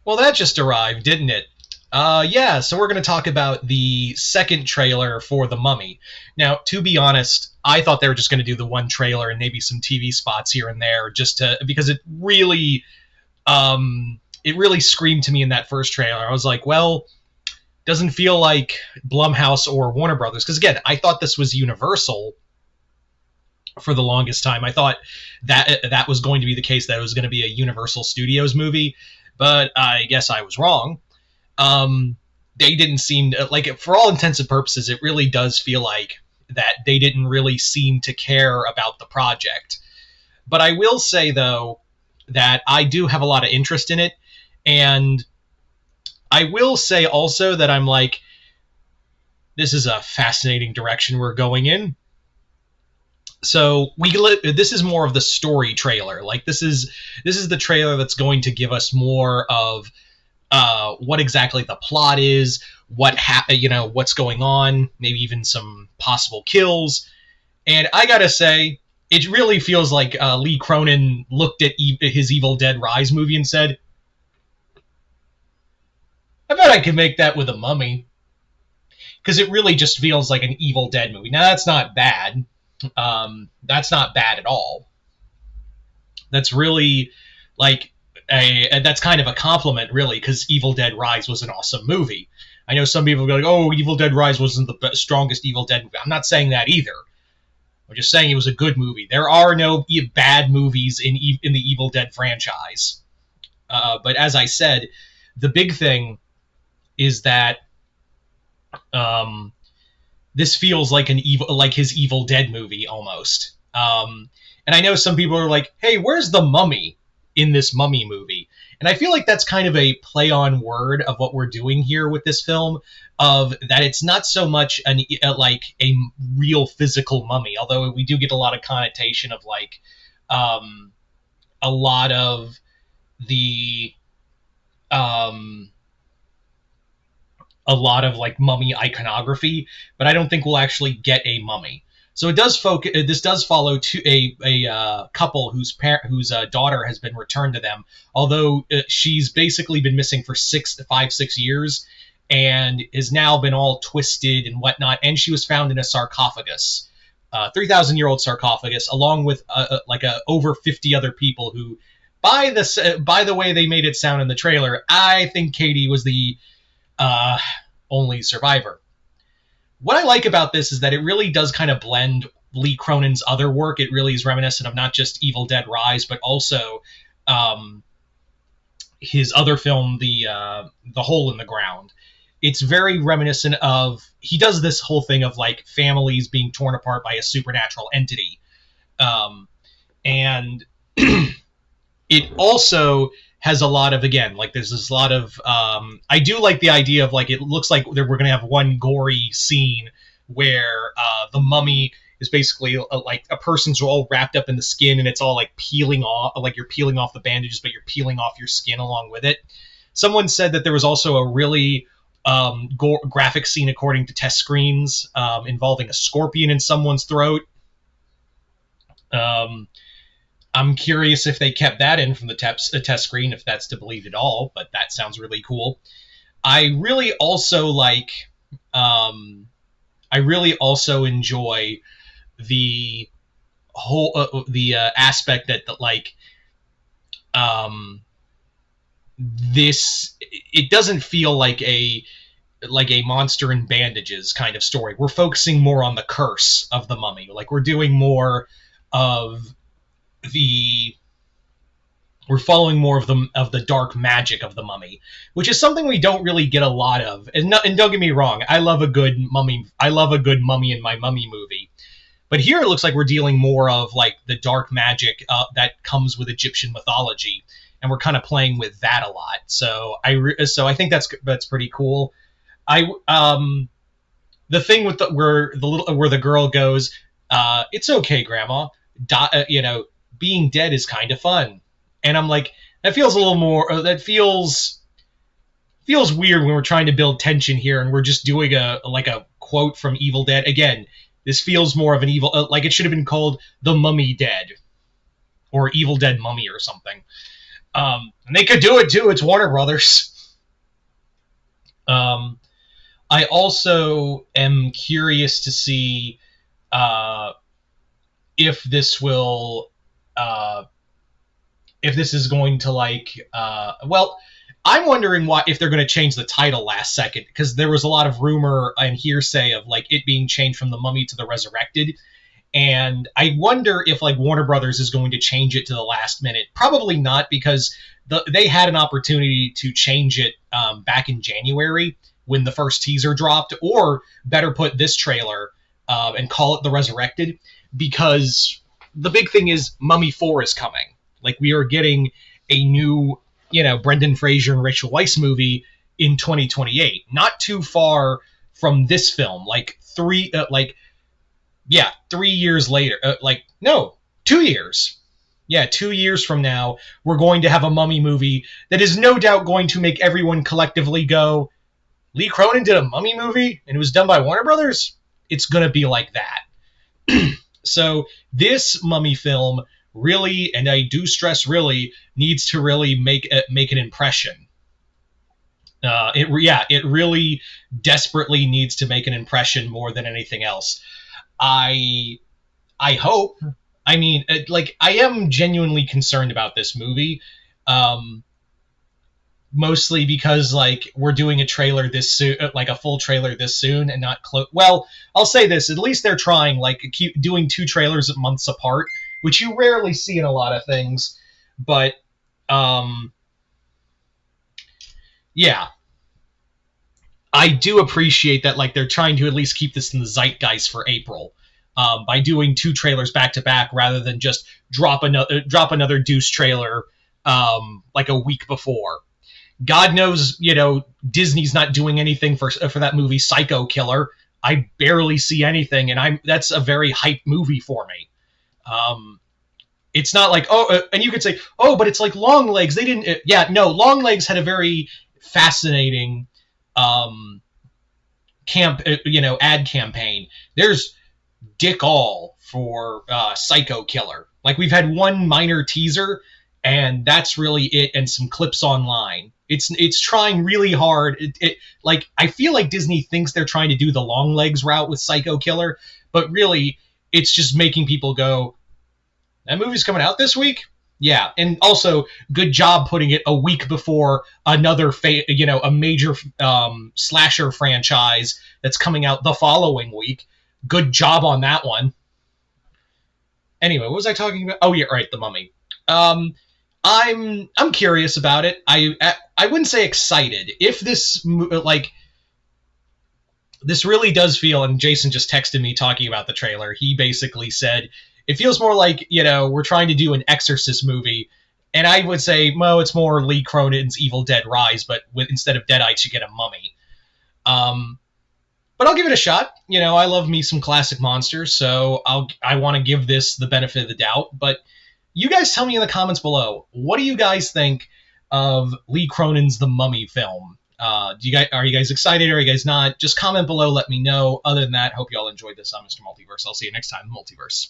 Well, that just arrived, didn't it? Yeah, so we're going to talk about the second trailer for The Mummy. Now, to be honest, I thought they were just going to do the one trailer and maybe some TV spots here and there, just to because it really screamed to me in that first trailer. I was like, well, doesn't feel like Blumhouse or Warner Brothers, because again, I thought this was Universal for the longest time. I thought that was going to be the case, that it was going to be a Universal Studios movie, but I guess I was wrong. They didn't seem like, for all intents and purposes, it really does feel like that they didn't really seem to care about the project. But I will say, though, that I do have a lot of interest in it, and I will say also that I'm like, this is a fascinating direction we're going in. So this is more of the story trailer. Like, this is the trailer that's going to give us more of what exactly the plot is, what's going on, maybe even some possible kills. And I gotta say, it really feels like Lee Cronin looked at his Evil Dead Rise movie and said, I bet I could make that with a mummy. Because it really just feels like an Evil Dead movie. Now, that's not bad. That's not bad at all. That's really, like, that's kind of a compliment, really, because Evil Dead Rise was an awesome movie. I know some people go like, oh, Evil Dead Rise wasn't the strongest Evil Dead movie. I'm not saying that either. I'm just saying it was a good movie. There are no bad movies in the Evil Dead franchise. But as I said, the big thing is that this feels like his Evil Dead movie almost. And I know some people are like, hey, where's the mummy in this Mummy movie? And I feel like that's kind of a play on word of what we're doing here with this film, of that it's not so much like a real physical mummy, although we do get a lot of connotation of like a lot of the like mummy iconography, but I don't think we'll actually get a mummy. So it does focus. This does follow a couple whose daughter has been returned to them, although she's basically been missing for 6 years, and has now been all twisted and whatnot. And she was found in a sarcophagus, 3,000-year-old sarcophagus, along with over 50 other people who, by the way they made it sound in the trailer, I think Katie was the only survivor. What I like about this is that it really does kind of blend Lee Cronin's other work. It really is reminiscent of not just Evil Dead Rise, but also his other film, the Hole in the Ground. It's very reminiscent of, he does this whole thing of like families being torn apart by a supernatural entity. And it also has a lot of, again, like there's this lot of, I do like the idea of like, it looks like we're going to have one gory scene where the mummy is basically like a person's all wrapped up in the skin, and it's all like peeling off, like you're peeling off the bandages, but you're peeling off your skin along with it. Someone said that there was also a really graphic scene, according to test screens, involving a scorpion in someone's throat. I'm curious if they kept that in from the test screen, if that's to believe at all, but that sounds really cool. I really also enjoy the whole aspect that this, it doesn't feel like a monster in bandages kind of story. We're focusing more on the curse of the mummy. Like, we're doing more of we're following more of the dark magic of the mummy, which is something we don't really get a lot of. And don't get me wrong, I love a good mummy in my mummy movie. But here it looks like we're dealing more of like the dark magic that comes with Egyptian mythology, and we're kind of playing with that a lot. So I think that's pretty cool. The thing with where the girl goes, it's okay, Grandma. Being dead is kind of fun. And I'm like, that feels a little more, that feels weird when we're trying to build tension here and we're just doing a quote from Evil Dead. Again, this feels more of an evil, like it should have been called The Mummy Dead or Evil Dead Mummy or something. And they could do it too. It's Warner Brothers. I also am curious to see if this will, if this is going to well, I'm wondering why if they're going to change the title last second, because there was a lot of rumor and hearsay of like it being changed from The Mummy to The Resurrected. And I wonder if like Warner Brothers is going to change it to the last minute. Probably not, because they had an opportunity to change it back in January when the first teaser dropped, or better put, this trailer and call it The Resurrected, because the big thing is Mummy 4 is coming. Like, we are getting a new, Brendan Fraser and Rachel Weisz movie in 2028, not too far from this film. Like 3 years later, no, 2 years. Yeah, 2 years from now, we're going to have a Mummy movie that is no doubt going to make everyone collectively go, Lee Cronin did a Mummy movie and it was done by Warner Brothers? It's going to be like that. So this Mummy film really, and I do stress really, needs to really make an impression. It really desperately needs to make an impression more than anything else. I hope. I mean, I am genuinely concerned about this movie, mostly because we're doing a trailer this soon, a full trailer this soon, and not close. Well, I'll say this: at least they're trying, keep doing 2 trailers months apart, which you rarely see in a lot of things. But yeah. I do appreciate that, they're trying to at least keep this in the zeitgeist for April, by doing 2 trailers back to back rather than just drop another Deuce trailer a week before. God knows, Disney's not doing anything for that movie Psycho Killer. I barely see anything, and that's a very hype movie for me. It's not and you could say, oh, but it's like Longlegs. They didn't. Longlegs had a very fascinating ad campaign. There's dick all for Psycho Killer. We've had one minor teaser, and that's really it, and some clips online. It's trying really hard. I feel like Disney thinks they're trying to do the Longlegs route with Psycho Killer, but really it's just making people go, that movie's coming out this week? Yeah, and also good job putting it a week before another a major slasher franchise that's coming out the following week. Good job on that one. Anyway, what was I talking about? Oh yeah, right, The Mummy. I'm curious about it. I wouldn't say excited. If this this really does feel, and Jason just texted me talking about the trailer. He basically said it feels more like, we're trying to do an Exorcist movie. And I would say, well, it's more Lee Cronin's Evil Dead Rise, but instead of Deadites, you get a mummy. But I'll give it a shot. I love me some classic monsters, so I want to give this the benefit of the doubt. But you guys tell me in the comments below, what do you guys think of Lee Cronin's The Mummy film? Are you guys excited, or are you guys not? Just comment below, let me know. Other than that, hope you all enjoyed this on Mr. Multiverse. I'll see you next time, Multiverse.